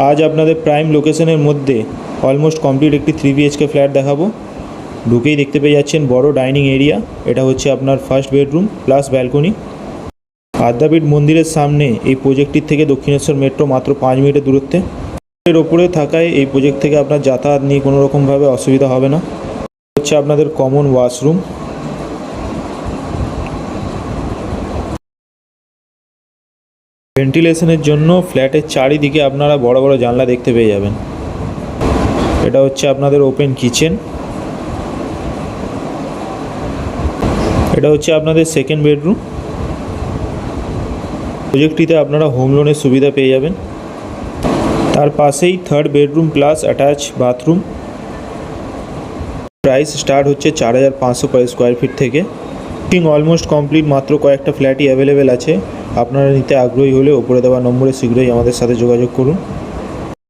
আজ আপনাদের প্রাইম লোকেশনের মধ্যে অলমোস্ট কমপ্লিট একটি 3 BHK ফ্ল্যাট দেখাবো। ঢুকেই দেখতে পেয়ে যাচ্ছেন বড় ডাইনিং এরিয়া। এটা হচ্ছে আপনার ফার্স্ট বেডরুম প্লাস ব্যালকনি। আদ্যাপীঠ মন্দিরের সামনে এই প্রজেক্টটির থেকে দক্ষিণেশ্বর মেট্রো মাত্র 5 মিনিটের দূরত্বে। এর ওপরে থাকায় এই প্রজেক্ট থেকে আপনার যাতায়াত নিয়ে কোনো রকমভাবে অসুবিধা হবে না। হচ্ছে আপনাদের কমন ওয়াশরুম। ভেন্টিলেশনের জন্য ফ্ল্যাটের চারিদিকে আপনারা বড় বড় জানলা দেখতে পেয়ে যাবেন। এটা হচ্ছে আপনাদের ওপেন কিচেন। এটা হচ্ছে আপনাদের সেকেন্ড বেডরুম। প্রজেক্টটিতে আপনারা হোম লোনের সুবিধা পেয়ে যাবেন। তার পাশেই third bedroom plus attach bathroom. Price start হচ্ছে 4,500 পার স্কোয়ার ফিট থেকে। বুকিং অলমোস্ট কমপ্লিট, মাত্র কয়েকটা ফ্ল্যাটই অ্যাভেলেবেল আছে। আপনারা নিতে আগ্রহী হলে ওপরে দেওয়া নম্বরে শীঘ্রই আমাদের সাথে যোগাযোগ করুন।